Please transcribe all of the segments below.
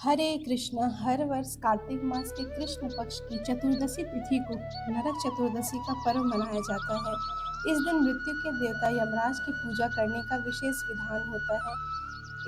हरे कृष्णा। हर वर्ष कार्तिक मास के कृष्ण पक्ष की चतुर्दशी तिथि को नरक चतुर्दशी का पर्व मनाया जाता है। इस दिन मृत्यु के देवता यमराज की पूजा करने का विशेष विधान होता है।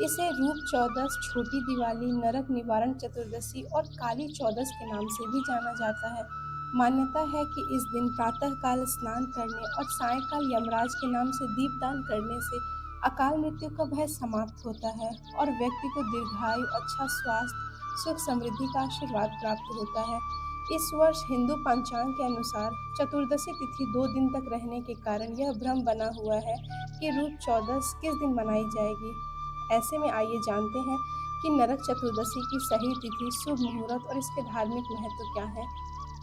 इसे रूप चौदस, छोटी दिवाली, नरक निवारण चतुर्दशी और काली चौदस के नाम से भी जाना जाता है। मान्यता है कि इस दिन प्रातःकाल स्नान करने और सायंकाल यमराज के नाम से दीपदान करने से अकाल मृत्यु का भय समाप्त होता है और व्यक्ति को दीर्घायु, अच्छा स्वास्थ्य, सुख समृद्धि का आशीर्वाद प्राप्त होता है। इस वर्ष हिंदू पंचांग के अनुसार चतुर्दशी तिथि 2 दिन तक रहने के कारण यह भ्रम बना हुआ है कि रूप चौदस किस दिन मनाई जाएगी। ऐसे में आइए जानते हैं कि नरक चतुर्दशी की सही तिथि, शुभ मुहूर्त और इसके धार्मिक महत्व क्या है।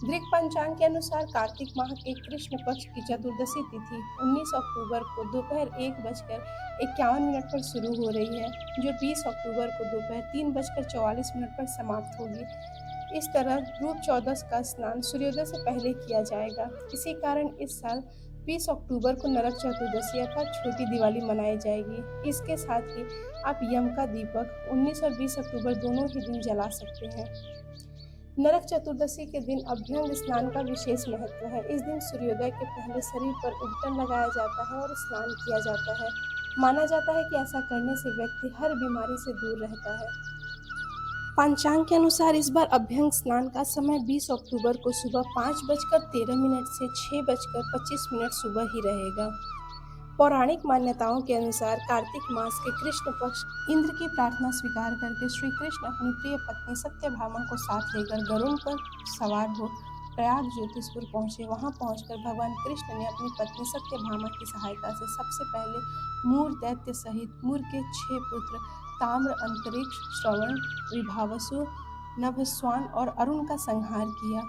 ग्रीक पंचांग के अनुसार कार्तिक माह के कृष्ण पक्ष की चतुर्दशी तिथि 19 अक्टूबर को दोपहर 1:51 पर शुरू हो रही है, जो 20 अक्टूबर को दोपहर 3:44 पर समाप्त होगी। इस तरह रूप चौदस का स्नान सूर्योदय से पहले किया जाएगा। इसी कारण इस साल 20 अक्टूबर को नरक चतुर्दशी अर्थात छोटी दिवाली मनाई जाएगी। इसके साथ ही आप यम का दीपक 19 और 20 अक्टूबर दोनों ही दिन जला सकते हैं। नरक चतुर्दशी के दिन अभ्यंग स्नान का विशेष महत्व है। इस दिन सूर्योदय के पहले शरीर पर उबटन लगाया जाता है और स्नान किया जाता है। माना जाता है कि ऐसा करने से व्यक्ति हर बीमारी से दूर रहता है। पंचांग के अनुसार इस बार अभ्यंग स्नान का समय 20 अक्टूबर को सुबह 5:13 से 6:25 सुबह ही रहेगा। पौराणिक मान्यताओं के अनुसार कार्तिक मास के कृष्ण पक्ष इंद्र की प्रार्थना स्वीकार करके श्री कृष्ण अपनी प्रिय पत्नी सत्यभामा को साथ लेकर गरुड़ पर सवार हो प्रयाग ज्योतिषपुर पहुंचे। वहां पहुंचकर भगवान कृष्ण ने अपनी पत्नी सत्यभामा की सहायता से सबसे पहले मूर दैत्य सहित मूर के 6 पुत्र ताम्र, अंतरिक्ष, श्रवण, विभावसु, नभस्वान और अरुण का संहार किया।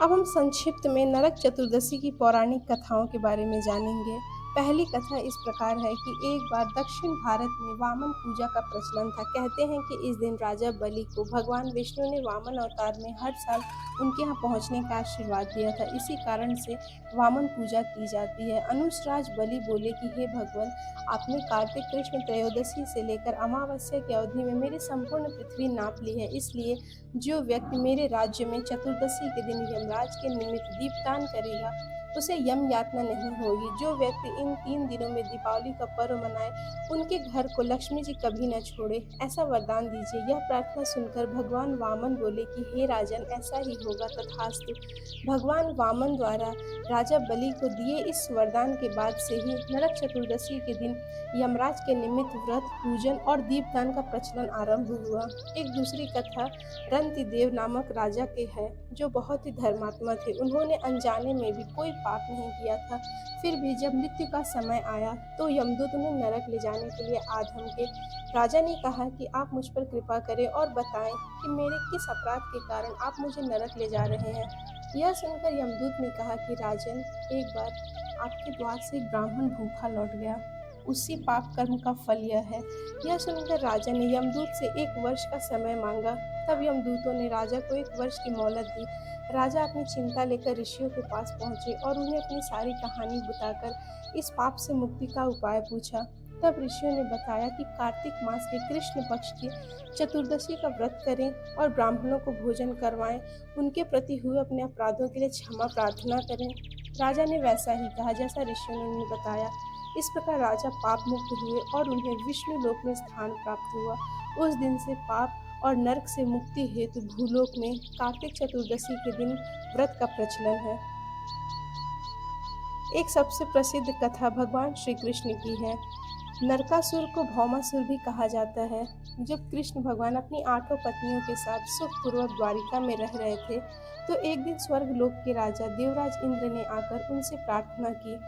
अब हम संक्षिप्त में नरक चतुर्दशी की पौराणिक कथाओं के बारे में जानेंगे। पहली कथा इस प्रकार है कि एक बार दक्षिण भारत में वामन पूजा का प्रचलन था। कहते हैं कि इस दिन राजा बलि को भगवान विष्णु ने वामन अवतार में हर साल उनके यहाँ पहुँचने का आशीर्वाद दिया था। इसी कारण से वामन पूजा की जाती है। अनुजराज बलि बोले कि हे भगवान, आपने कार्तिक कृष्ण त्रयोदशी से लेकर अमावस्या की अवधि में मेरी संपूर्ण पृथ्वी नाप ली है। इसलिए जो व्यक्ति मेरे राज्य में चतुर्दशी के दिन यमराज के निमित्त दीपदान करेगा उसे यम यातना नहीं होगी। जो व्यक्ति इन 3 दिनों में दीपावली का पर्व मनाए उनके घर को लक्ष्मी जी कभी न छोड़े, ऐसा वरदान दीजिए। यह प्रार्थना सुनकर भगवान वामन बोले कि हे राजन, ऐसा ही होगा, तथास्तु। भगवान वामन द्वारा राजा बलि को दिए इस वरदान के बाद से ही नरक चतुर्दशी के दिन यमराज के निमित्त व्रत, पूजन और दीपदान का प्रचलन आरंभ हुआ। एक दूसरी कथा रंतिदेव नामक राजा के है, जो बहुत ही धर्मात्मा थे। उन्होंने अनजाने में भी कोई पाप नहीं किया था। फिर भी जब मृत्यु का समय आया तो यमदूत उन्हें नरक ले जाने के लिए आ धमके। राजा ने कहा कि आप मुझ पर कृपा करें और बताएं कि मेरे किस अपराध के कारण आप मुझे नरक ले जा रहे हैं। यह सुनकर यमदूत ने कहा कि राजन, एक बार आपके द्वार से एक ब्राह्मण भूखा लौट गया, उसी पाप कर्म का फल यह है। यह सुनकर राजा ने यमदूत से 1 वर्ष का समय मांगा। तब यमदूतों ने राजा को 1 वर्ष की मोहलत दी। राजा अपनी चिंता लेकर ऋषियों के पास पहुंचे और उन्हें अपनी सारी कहानी बताकर इस पाप से मुक्ति का उपाय पूछा। तब ऋषियों ने बताया कि कार्तिक मास के कृष्ण पक्ष की चतुर्दशी का व्रत करें और ब्राह्मणों को भोजन करवाएं, उनके प्रति हुए अपने अपराधों के लिए क्षमा प्रार्थना करें। राजा ने वैसा ही कहा जैसा ऋषियों ने उन्हें बताया। इस प्रकार राजा पाप मुक्त हुए और उन्हें विष्णु लोक में स्थान प्राप्त हुआ। उस दिन से पाप और नरक से मुक्ति हेतु भूलोक में कार्तिक चतुर्दशी के दिन व्रत का प्रचलन है। एक सबसे प्रसिद्ध कथा भगवान श्री कृष्ण की है। नरकासुर को भौमासुर भी कहा जाता है। जब कृष्ण भगवान अपनी 8 पत्नियों के साथ सुखपूर्वक द्वारिका में रह रहे थे, तो एक दिन स्वर्गलोक के राजा देवराज इंद्र ने आकर उनसे प्रार्थना की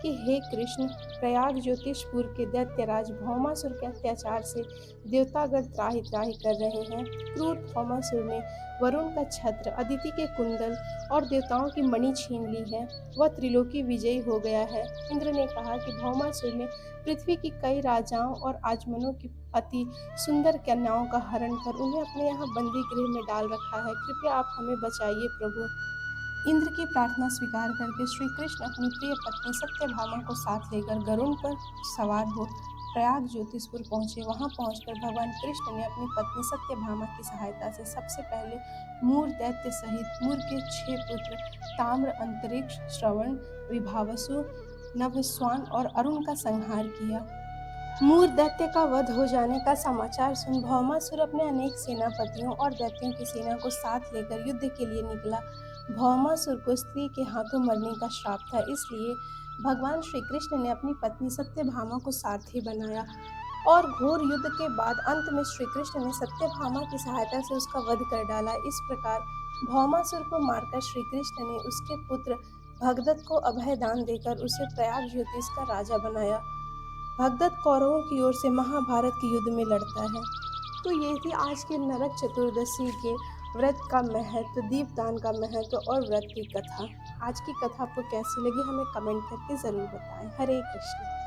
कि हे कृष्ण, प्रयाग ज्योतिषपुर के दैत्यराज भौमासुर के अत्याचार से देवतागण त्राहि त्राहि कर रहे हैं। क्रूर भौमासुर ने वरुण का छत्र, अदिति के कुंडल और देवताओं की मणि छीन ली है। वह त्रिलोकी विजयी हो गया है। इंद्र ने कहा कि भौमासुर ने पृथ्वी की कई राजाओं और आजमनों की अति सुंदर कन्याओं का हरण कर उन्हें अपने यहाँ बंदी गृह में डाल रखा है। कृपया आप हमें बचाइए प्रभु। इंद्र की प्रार्थना स्वीकार करके श्री कृष्ण अपनी प्रिय पत्नी सत्यभामा को साथ लेकर गरुड़ पर सवार हो प्रयाग ज्योतिषपुर पहुँचे। वहाँ पहुँचकर भगवान कृष्ण ने अपनी पत्नी सत्यभामा की सहायता से सबसे पहले मूर दैत्य सहित मूर के 6 पुत्र ताम्र, अंतरिक्ष, श्रवण, विभावसु, नभस्वान और अरुण का संहार किया। मूर दैत्य का वध हो जाने का समाचार सुन भौमासुर अपने अनेक सेनापतियों और दैत्यों की सेना को साथ लेकर युद्ध के लिए निकला। भौमासुर को स्त्री के हाथों मरने का श्राप था, इसलिए भगवान श्री कृष्ण ने अपनी पत्नी सत्यभामा को सारथी बनाया और घोर युद्ध के बाद अंत में श्री कृष्ण ने सत्यभामा की सहायता से उसका वध कर डाला। इस प्रकार भौमासुर को मारकर श्री कृष्ण ने उसके पुत्र भगदत्त को अभय दान देकर उसे प्रयाग ज्योतिष का राजा बनाया। भगदत्त कौरवों की ओर से महाभारत के युद्ध में लड़ता है। तो ये थी आज के नरक चतुर्दशी के व्रत का महत्व, दीपदान का महत्व और व्रत की कथा। आज की कथा आपको कैसी लगी हमें कमेंट करके ज़रूर बताएं। हरे कृष्ण।